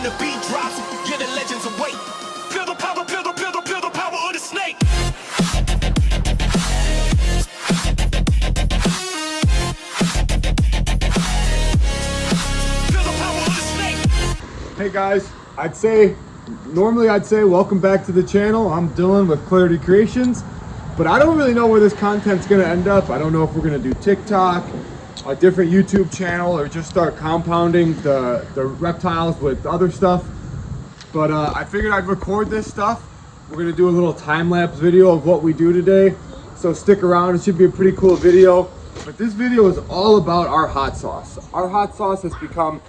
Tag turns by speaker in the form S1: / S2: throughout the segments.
S1: when the beat drops, yeah, the legends await. Feel the power, feel the power of the snake. Feel the power of the snake.
S2: Hey guys, normally I'd say welcome back to the channel. I'm Dylan with Clarity Creations, but I don't really know where this content's gonna end up. I don't know if we're gonna do TikTok, a different YouTube channel, or just start compounding the reptiles with other stuff. But I figured I'd record this stuff. We're gonna do a little time-lapse video of what we do today. So stick around, it should be a pretty cool video. But this video is all about our hot sauce. Our hot sauce has become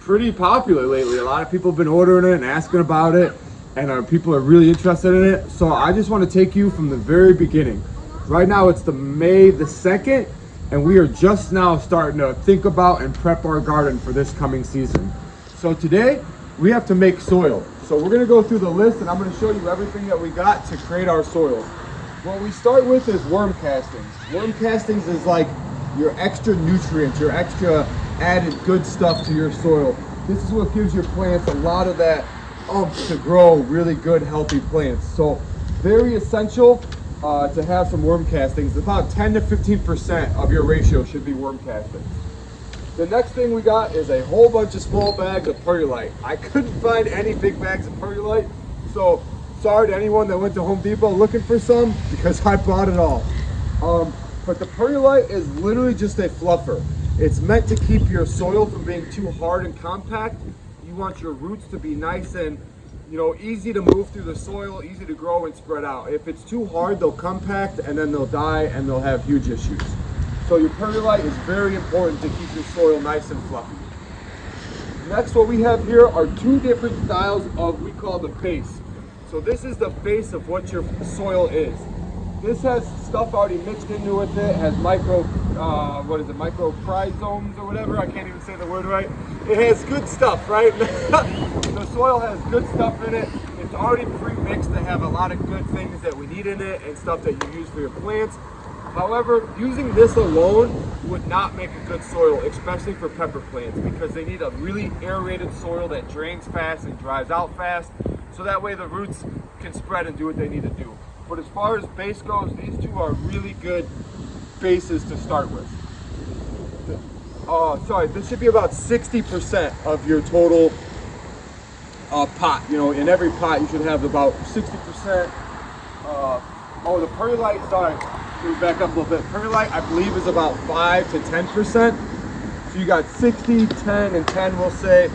S2: pretty popular lately. A lot of people have been ordering it and asking about it, and people are really interested in it. So I just want to take you from the very beginning. Right now it's May the 2nd, and we are just now starting to think about and prep our garden for this coming season. So today we have to make soil. So we're going to go through the list, and I'm going to show you everything that we got to create our soil. What we start with is worm castings. Worm castings is like your extra nutrients, your extra added good stuff to your soil. This is what gives your plants a lot of that oomph to grow really good, healthy plants. So very essential to have some worm castings. About 10 to 15% of your ratio should be worm castings. The next thing we got is a whole bunch of small bags of perlite. I couldn't find any big bags of perlite, so sorry to anyone that went to Home Depot looking for some, because I bought it all. But the perlite is literally just a fluffer. It's meant to keep your soil from being too hard and compact. You want your roots to be nice and, easy to move through the soil, easy to grow and spread out. If it's too hard, they'll compact and then they'll die and they'll have huge issues. So your perlite is very important to keep your soil nice and fluffy. Next, what we have here are two different styles of, we call the base. So this is the base of what your soil is. This has stuff already mixed into with it. It has microprizomes or whatever. I can't even say the word right. It has good stuff, right? The soil has good stuff in it. It's already pre-mixed to have a lot of good things that we need in it and stuff that you use for your plants. However, using this alone would not make a good soil, especially for pepper plants, because they need a really aerated soil that drains fast and dries out fast, so that way the roots can spread and do what they need to do. But as far as base goes, these two are really good bases to start with. This should be about 60% of your total pot. In every pot you should have about 60%. The perlite, let me back up a little bit. Perlite, I believe, is about 5 to 10%. So you got 60, 10, and 10, we'll say.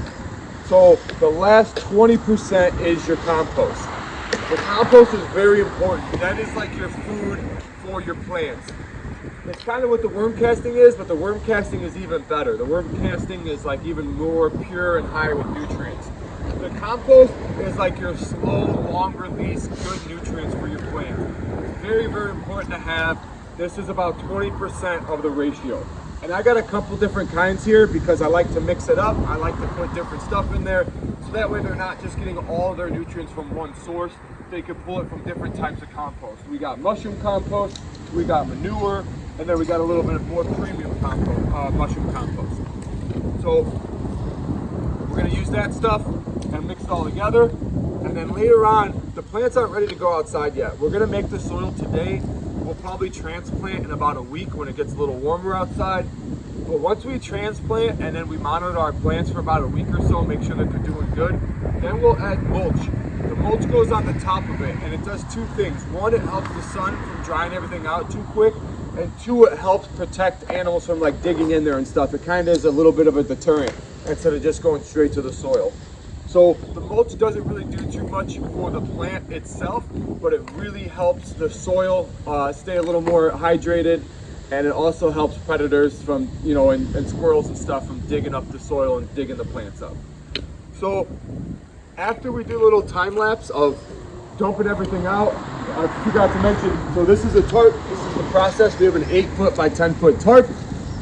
S2: So the last 20% is your compost. The compost is very important. That is like your food for your plants. It's kind of what the worm casting is, but the worm casting is even better. The worm casting is like even more pure and higher with nutrients. The compost is like your slow, long release, good nutrients for your plants. It's very, very important to have. This is about 20% of the ratio. And I got a couple different kinds here because I like to mix it up. I like to put different stuff in there, so that way they're not just getting all their nutrients from one source. They can pull it from different types of compost. We got mushroom compost, we got manure, and then we got a little bit more premium compost, mushroom compost. So we're gonna use that stuff and mix it all together. And then later on, the plants aren't ready to go outside yet. We're gonna make the soil today. We'll probably transplant in about a week when it gets a little warmer outside. But once we transplant and then we monitor our plants for about a week or so, make sure that they're doing good, then we'll add mulch. The mulch goes on the top of it, and it does two things. One, it helps the sun from drying everything out too quick, and two, it helps protect animals from like digging in there and stuff. It kind of is a little bit of a deterrent instead of just going straight to the soil. So the mulch doesn't really do too much for the plant itself, but it really helps the soil stay a little more hydrated, and it also helps predators from, and squirrels and stuff from digging up the soil and digging the plants up. So after we do a little time lapse of dumping everything out, I forgot to mention, so this is a tarp. This is the process. We have an 8-foot by 10-foot tarp.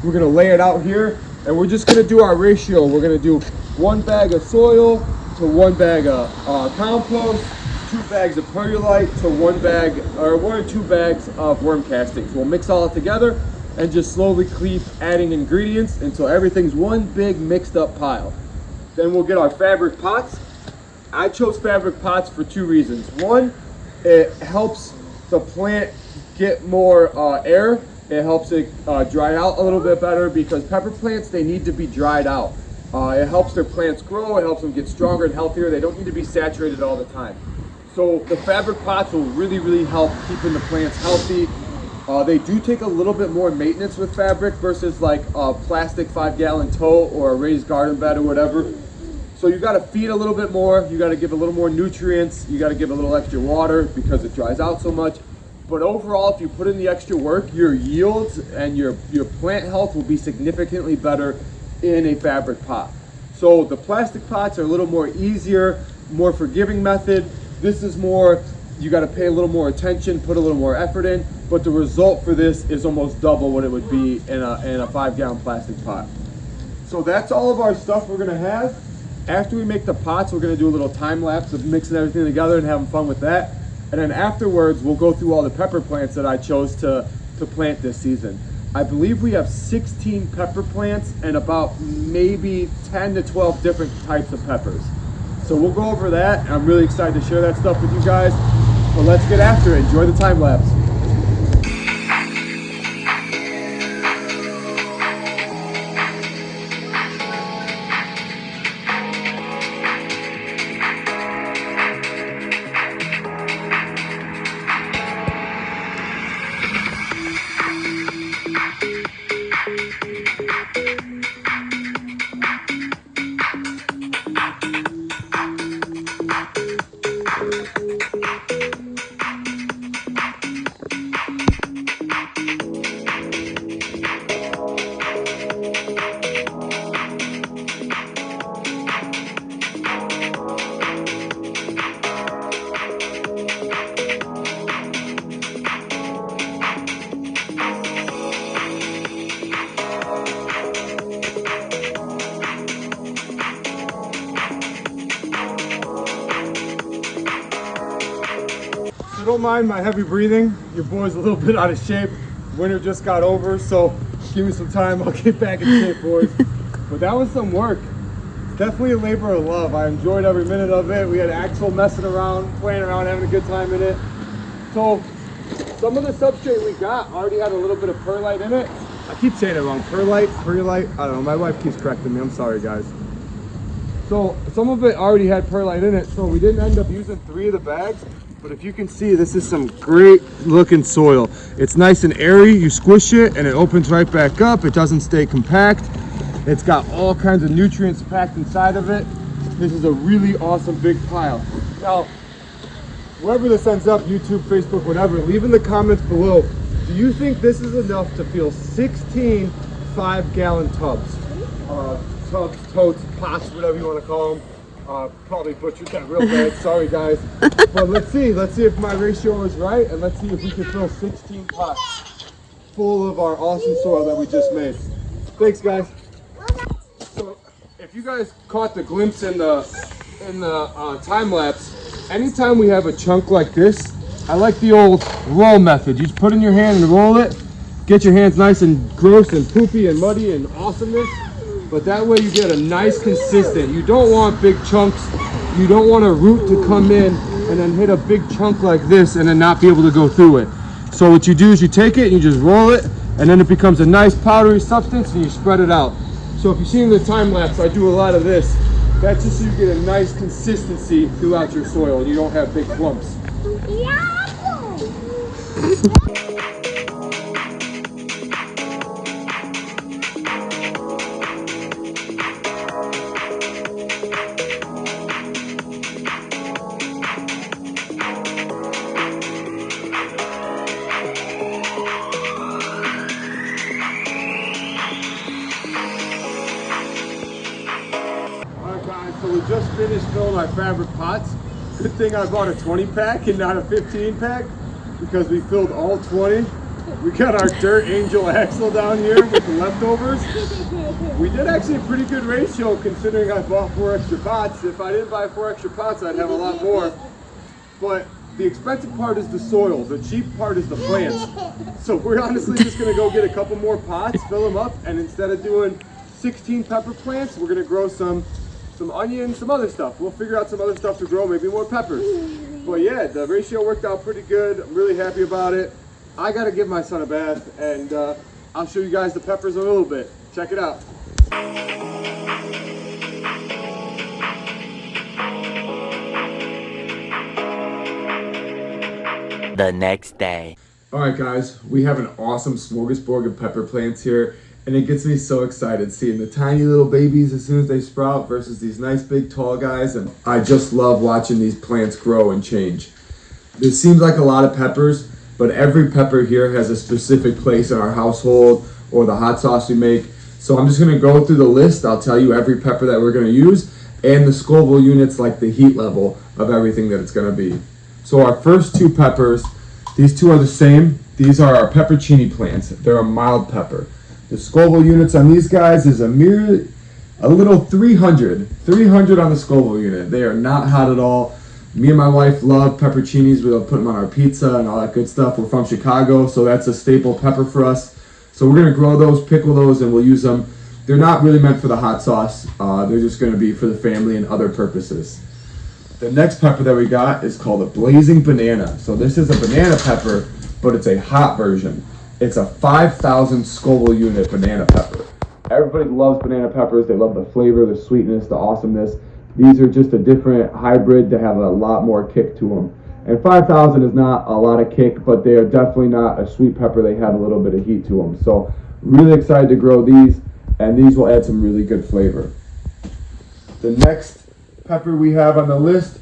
S2: We're gonna lay it out here, and we're just gonna do our ratio. We're gonna do 1 bag of soil to 1 bag of compost, 2 bags of perlite to 1 bag, or 1 or 2 bags of worm castings. We'll mix all it together and just slowly keep adding ingredients until everything's one big mixed up pile. Then we'll get our fabric pots. I chose fabric pots for two reasons. One, it helps the plant get more air. It helps it dry out a little bit better, because pepper plants, they need to be dried out. It helps their plants grow. It helps them get stronger and healthier. They don't need to be saturated all the time. So the fabric pots will really, really help keeping the plants healthy. They do take a little bit more maintenance with fabric versus like a plastic 5-gallon tote or a raised garden bed or whatever. So you got to feed a little bit more. You got to give a little more nutrients. You got to give a little extra water because it dries out so much. But overall, if you put in the extra work, your yields and your plant health will be significantly better in a fabric pot. So the plastic pots are a little more easier, more forgiving method. This is more, you got to pay a little more attention, put a little more effort in, but the result for this is almost double what it would be in a 5-gallon plastic pot. So that's all of our stuff we're going to have. After we make the pots, we're going to do a little time lapse of mixing everything together and having fun with that. And then afterwards, we'll go through all the pepper plants that I chose to plant this season. I believe we have 16 pepper plants and about maybe 10 to 12 different types of peppers. So we'll go over that, and I'm really excited to share that stuff with you guys. So let's get after it. Enjoy the time lapse. Don't mind my heavy breathing. Your boy's a little bit out of shape. Winter just got over, so give me some time. I'll get back in shape, boys. But that was some work. Definitely a labor of love. I enjoyed every minute of it. We had Axel messing around, playing around, having a good time in it. So some of the substrate we got already had a little bit of perlite in it. I keep saying it wrong. Perlite. I don't know. My wife keeps correcting me. I'm sorry, guys. So some of it already had perlite in it, so we didn't end up using 3 of the bags. But if you can see, this is some great looking soil. It's nice and airy. You squish it and it opens right back up. It doesn't stay compact. It's got all kinds of nutrients packed inside of it. This is a really awesome big pile. Now, wherever this ends up, YouTube, Facebook, whatever, leave in the comments below. Do you think this is enough to fill 16 5-gallon tubs? Tubs, totes, pots, whatever you want to call them. Probably butchered that real bad, sorry guys. But let's see if my ratio is right, and let's see if we can fill 16 pots full of our awesome soil that we just made. Thanks, guys. So if you guys caught the glimpse in the time lapse, anytime we have a chunk like this, I like the old roll method. You just put it in your hand and roll it, get your hands nice and gross and poopy and muddy and awesomeness. But that way you get a nice consistent. You don't want big chunks. You don't want a root to come in and then hit a big chunk like this and then not be able to go through it. So what you do is you take it and you just roll it, and then it becomes a nice powdery substance, and you spread it out. So if you see in the time lapse, I do a lot of this. That's just so you get a nice consistency throughout your soil and you don't have big clumps. So we just finished filling our fabric pots. Good thing I bought a 20 pack and not a 15 pack, because we filled all 20. We got our dirt angel Axel down here with the leftovers. We did actually a pretty good ratio considering I bought 4 extra pots. If I didn't buy 4 extra pots, I'd have a lot more. But the expensive part is the soil. The cheap part is the plants. So we're honestly just gonna go get a couple more pots, fill them up, and instead of doing 16 pepper plants, we're gonna grow some some onions, some other stuff. We'll figure out some other stuff to grow, maybe more peppers. But yeah, the ratio worked out pretty good. I'm really happy about it. I gotta give my son a bath, and I'll show you guys the peppers in a little bit. Check it out.
S3: The next day.
S2: All right, guys, we have an awesome smorgasbord of pepper plants here, and it gets me so excited seeing the tiny little babies as soon as they sprout versus these nice big tall guys, and I just love watching these plants grow and change. This seems like a lot of peppers, but every pepper here has a specific place in our household or the hot sauce we make. So I'm just gonna go through the list. I'll tell you every pepper that we're gonna use and the Scoville units, like the heat level of everything that it's gonna be. So our first two peppers, these two are the same. These are our peppercini plants. They're a mild pepper. The Scoville units on these guys is a little 300 on the Scoville unit. They are not hot at all. Me and my wife love pepperoncinis. We love putting them on our pizza and all that good stuff. We're from Chicago, so that's a staple pepper for us. So we're gonna grow those, pickle those, and we'll use them. They're not really meant for the hot sauce. They're just gonna be for the family and other purposes. The next pepper that we got is called a blazing banana. So this is a banana pepper, but it's a hot version. It's a 5,000 Scoville unit banana pepper. Everybody loves banana peppers. They love the flavor, the sweetness, the awesomeness. These are just a different hybrid to have a lot more kick to them. And 5,000 is not a lot of kick, but they are definitely not a sweet pepper. They have a little bit of heat to them. So really excited to grow these, and these will add some really good flavor. The next pepper we have on the list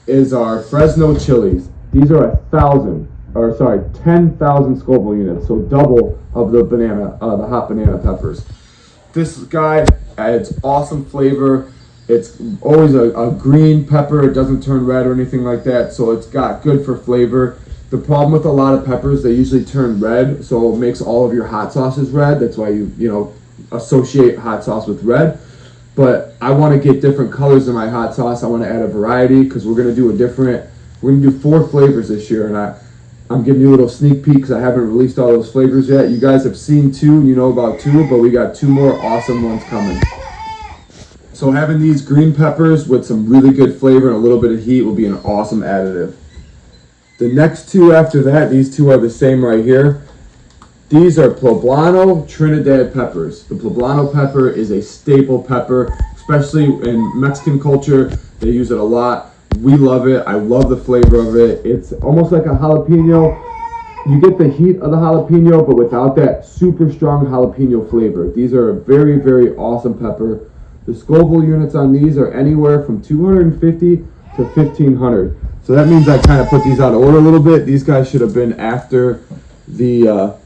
S2: is our Fresno chilies. These are 10,000 Scoville units, so double of the hot banana peppers. This guy adds awesome flavor. It's always a green pepper. It doesn't turn red or anything like that, so it's got good for flavor. The problem with a lot of peppers, they usually turn red, so it makes all of your hot sauces red. That's why you associate hot sauce with red. But I want to get different colors in my hot sauce. I want to add a variety because we're gonna do 4 flavors this year, and I'm giving you a little sneak peek because I haven't released all those flavors yet. You guys have seen 2, you know about 2, but we got 2 more awesome ones coming. So having these green peppers with some really good flavor and a little bit of heat will be an awesome additive. The next 2 after that, these 2 are the same right here. These are Poblano Trinidad peppers. The Poblano pepper is a staple pepper, especially in Mexican culture. They use it a lot. We love it. I love the flavor of it. It's almost like a jalapeno. You get the heat of the jalapeno, but without that super strong jalapeno flavor. These are a very, very awesome pepper. The Scoville units on these are anywhere from 250 to 1,500. So that means I kind of put these out of order a little bit. These guys should have been after the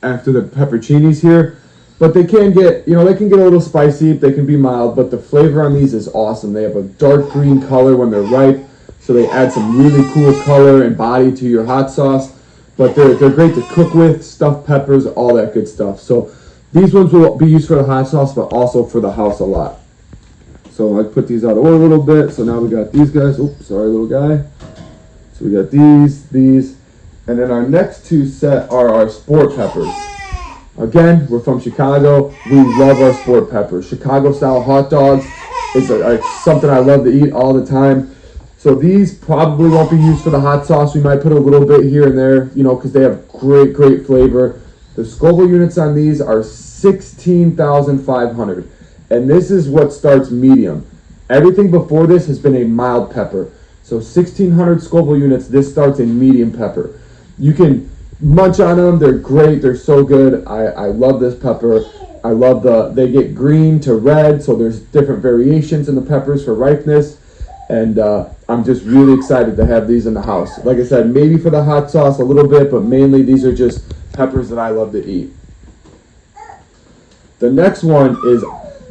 S2: pepperoncinis here. But they can get, a little spicy. They can be mild, but the flavor on these is awesome. They have a dark green color when they're ripe, so they add some really cool color and body to your hot sauce. But they're great to cook with, stuffed peppers, all that good stuff. So these ones will be used for the hot sauce, but also for the house a lot. So I put these out of order a little bit. So now we got these guys. Oops, sorry, little guy. So we got these, and then our next 2 set are our sport peppers. Again, we're from Chicago. We love our sport peppers. Chicago-style hot dogs is something I love to eat all the time. So these probably won't be used for the hot sauce. We might put a little bit here and there, because they have great, great flavor. The Scoville units on these are 16,500. And this is what starts medium. Everything before this has been a mild pepper. So 1,600 Scoville units, this starts in medium pepper. You can munch on them. They're great. They're so good. I love this pepper. I love they get green to red, so there's different variations in the peppers for ripeness. And I'm just really excited to have these in the house. Like I said, maybe for the hot sauce a little bit, but mainly these are just peppers that I love to eat. The next one is,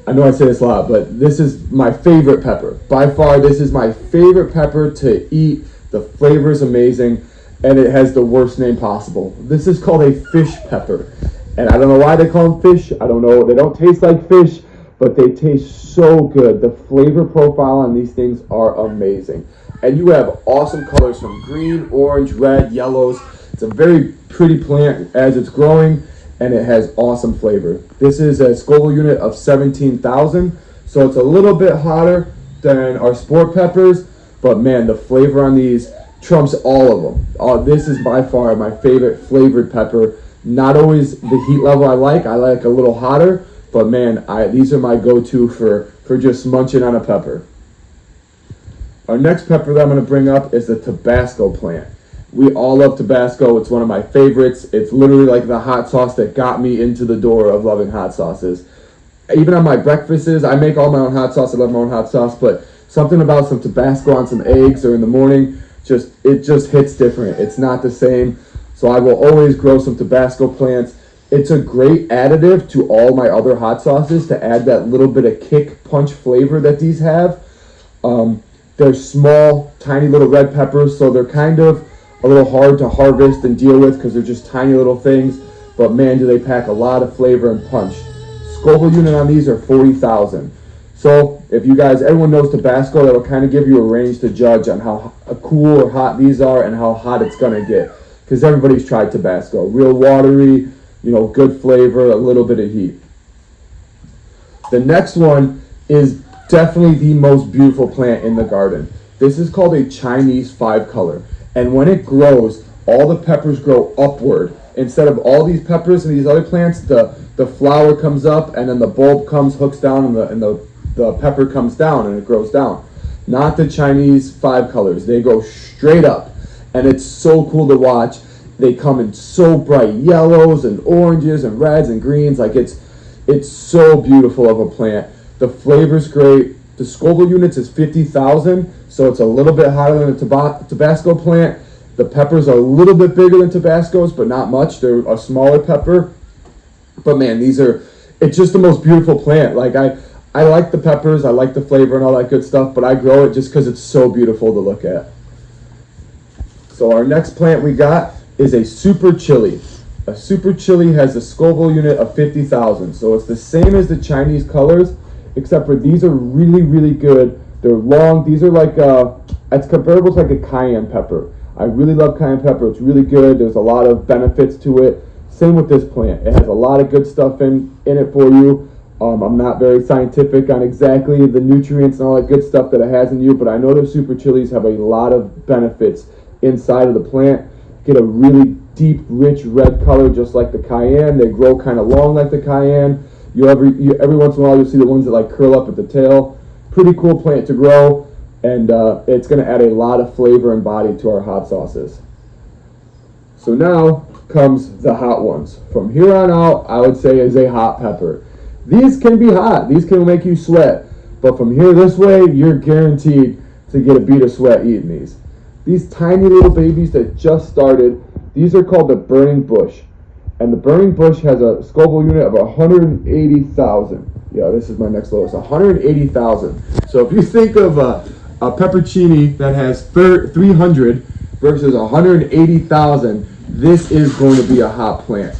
S2: I know I say this a lot, but this is my favorite pepper. By far, this is my favorite pepper to eat. The flavor is amazing, and it has the worst name possible. This is called a fish pepper. And I don't know why they call them fish. I don't know. They don't taste like fish, but they taste so good. The flavor profile on these things are amazing. And you have awesome colors from green, orange, red, yellows. It's a very pretty plant as it's growing, and it has awesome flavor. This is a Scoville unit of 17,000. So it's a little bit hotter than our sport peppers, but man, the flavor on these trumps all of them. This is by far my favorite flavored pepper. Not always the heat level I like a little hotter, but man, these are my go-to for just munching on a pepper. Our next pepper that I'm going to bring up is the Tabasco plant. We all love Tabasco. It's one of my favorites. It's literally like the hot sauce that got me into the door of loving hot sauces. Even on my breakfasts, I make all my own hot sauce. I love my own hot sauce, but something about some Tabasco on some eggs or in the morning, it just hits different. It's not the same. So I will always grow some Tabasco plants. It's a great additive to all my other hot sauces to add that little bit of kick punch flavor that these have. They're small, tiny little red peppers, so they're kind of a little hard to harvest and deal with because they're just tiny little things. But man, do they pack a lot of flavor and punch. Scoville unit on these are 40,000. So if you guys, everyone knows Tabasco, that'll kind of give you a range to judge on how cool or hot these are and how hot it's going to get. Because everybody's tried Tabasco. Real watery, good flavor, a little bit of heat. The next one is definitely the most beautiful plant in the garden. This is called a Chinese 5-color. And when it grows, all the peppers grow upward. Instead of all these peppers and these other plants, the flower comes up and then the bulb hooks down and the pepper comes down and it grows down. Not the Chinese 5-colors. They go straight up. And it's so cool to watch. They come in so bright yellows and oranges and reds and greens. Like it's so beautiful of a plant. The flavor's great. The Scoville units is 50,000, so it's a little bit hotter than a Tabasco plant. The peppers are a little bit bigger than Tabasco's, but not much. They're a smaller pepper. But man, it's just the most beautiful plant. Like I like the peppers, I like the flavor and all that good stuff, but I grow it just because it's so beautiful to look at. So our next plant we got is a super chili. A super chili has a Scoville unit of 50,000. So it's the same as the Chinese colors, except for these are really, really good. They're long. These are like, it's comparable to like a cayenne pepper. I really love cayenne pepper. It's really good. There's a lot of benefits to it. Same with this plant. It has a lot of good stuff in it for you. I'm not very scientific on exactly the nutrients and all that good stuff that it has in you, but I know the super chilies have a lot of benefits inside of the plant. Get a really deep, rich red color just like the cayenne. They grow kind of long like the cayenne. Every once in a while you'll see the ones that like curl up at the tail. Pretty cool plant to grow, and it's going to add a lot of flavor and body to our hot sauces. So now comes the hot ones. From here on out, I would say is a hot pepper. These can be hot. These can make you sweat. But from here this way, you're guaranteed to get a bead of sweat eating these. These tiny little babies that just started, these are called the burning bush. And the burning bush has a Scoville unit of 180,000. Yeah, this is my next lowest, 180,000. So if you think of a peppercini that has 300 versus 180,000, this is going to be a hot plant.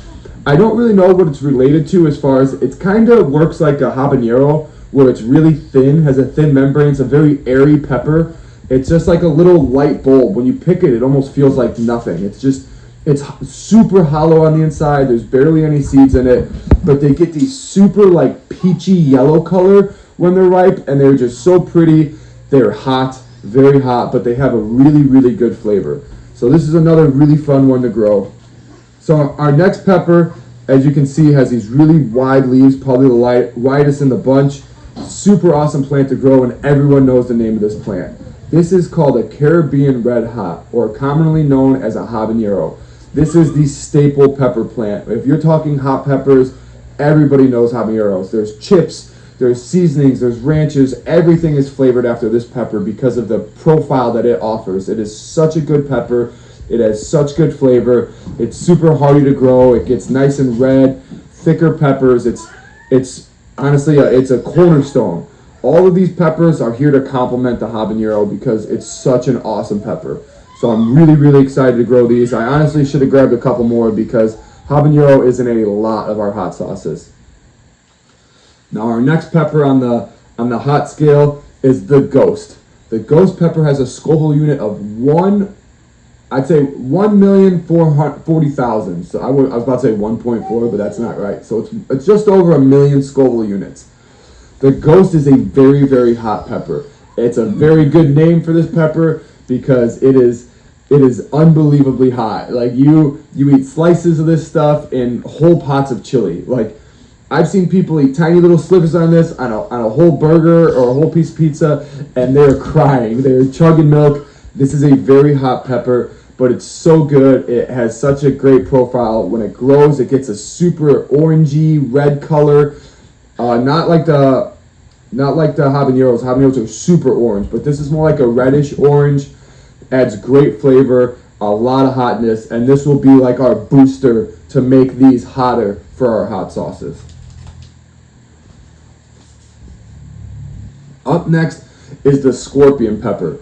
S2: I don't really know what it's related to as far as it kind of works like a habanero where it's really thin, has a thin membrane. It's a very airy pepper. It's just like a little light bulb. When you pick it, it almost feels like nothing. It's super hollow on the inside. There's barely any seeds in it, but they get these super like peachy yellow color when they're ripe, and they're just so pretty. They're hot, very hot, but they have a really, really good flavor. So this is another really fun one to grow. So our next pepper, as you can see, has these really wide leaves, probably the widest in the bunch. Super awesome plant to grow, and everyone knows the name of this plant. This is called a Caribbean red hot, or commonly known as a habanero. This is the staple pepper plant. If you're talking hot peppers, everybody knows habaneros. There's chips, there's seasonings, there's ranches. Everything is flavored after this pepper because of the profile that it offers. It is such a good pepper. It has such good flavor. It's super hardy to grow. It gets nice and red, thicker peppers. It's honestly, it's a cornerstone. All of these peppers are here to complement the habanero because it's such an awesome pepper. So I'm really, really excited to grow these. I honestly should have grabbed a couple more because habanero is in a lot of our hot sauces. Now our next pepper on the hot scale is the Ghost. The Ghost pepper has a Scoville unit of 1,440,000. So I was about to say 1.4, but that's not right. So it's just over 1 million Scoville units. The Ghost is a very, very hot pepper. It's a very good name for this pepper because it is unbelievably hot. Like you eat slices of this stuff in whole pots of chili. Like I've seen people eat tiny little slivers on this on a whole burger or a whole piece of pizza, and they're crying. They're chugging milk. This is a very hot pepper, but it's so good. It has such a great profile. When it grows, it gets a super orangey red color. Not like the habaneros. Habaneros are super orange, but this is more like a reddish orange. Adds great flavor, a lot of hotness, and this will be like our booster to make these hotter for our hot sauces. Up next is the scorpion pepper.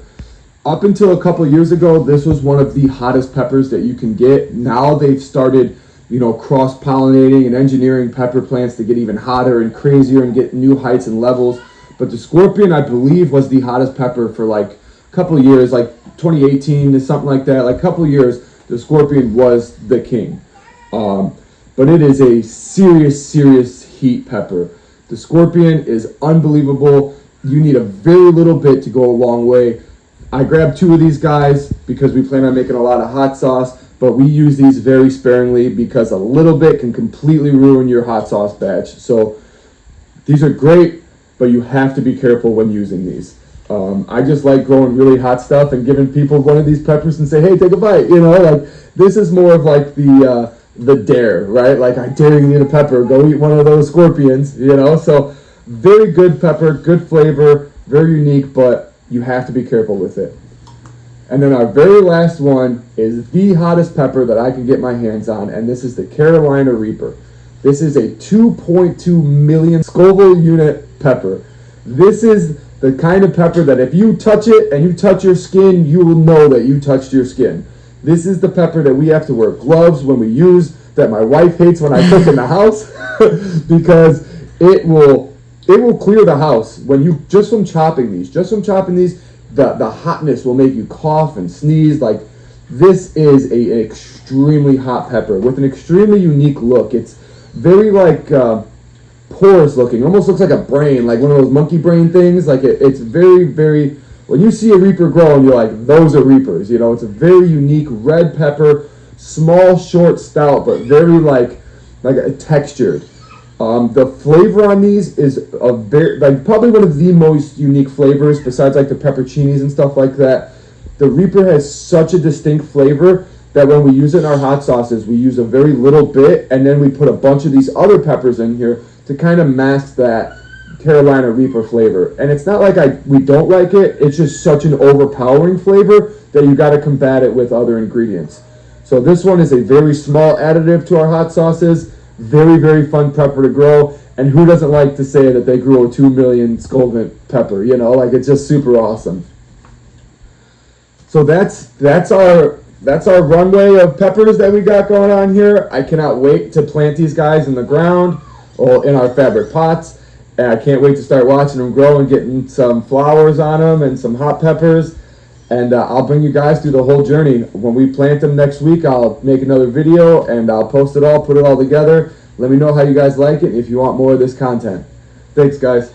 S2: Up until a couple years ago, this was one of the hottest peppers that you can get. Now they've started, cross-pollinating and engineering pepper plants to get even hotter and crazier and get new heights and levels. But the scorpion, I believe, was the hottest pepper for like a couple of years, like 2018 or something like that. Like a couple of years, the scorpion was the king. But it is a serious heat pepper. The scorpion is unbelievable. You need a very little bit to go a long way. I grabbed 2 of these guys because we plan on making a lot of hot sauce, but we use these very sparingly because a little bit can completely ruin your hot sauce batch. So these are great, but you have to be careful when using these. I just like growing really hot stuff and giving people one of these peppers and say, hey, take a bite. Like this is more of like the dare, right? Like I dare you to eat a pepper, go eat one of those scorpions, So very good pepper, good flavor, very unique, but you have to be careful with it. And then our very last one is the hottest pepper that I can get my hands on, and this is the Carolina Reaper. This is a 2.2 million Scoville unit pepper. This is the kind of pepper that if you touch it and you touch your skin, you will know that you touched your skin. This is the pepper that we have to wear gloves when we use, that my wife hates when I cook in the house because it will clear the house when you just from chopping these. The hotness will make you cough and sneeze. Like this is an extremely hot pepper with an extremely unique look. It's very like porous looking. Almost looks like a brain, like one of those monkey brain things. Like it's very, very. When you see a Reaper growing, you're like, those are Reapers. It's a very unique red pepper, small, short, stout, but very like a textured. The flavor on these is a very, probably one of the most unique flavors besides like the pepperoncinis and stuff like that. The Reaper has such a distinct flavor that when we use it in our hot sauces, we use a very little bit and then we put a bunch of these other peppers in here to kind of mask that Carolina Reaper flavor. And it's not like we don't like it, it's just such an overpowering flavor that you got to combat it with other ingredients. So this one is a very small additive to our hot sauces. Very, very fun pepper to grow, and who doesn't like to say that they grew a 2 million Scoville pepper? It's just super awesome. So that's our runway of peppers that we got going on here. I cannot wait to plant these guys in the ground or in our fabric pots, and I can't wait to start watching them grow and getting some flowers on them and some hot peppers. And I'll bring you guys through the whole journey. When we plant them next week, I'll make another video and I'll post it all, put it all together. Let me know how you guys like it and if you want more of this content. Thanks, guys.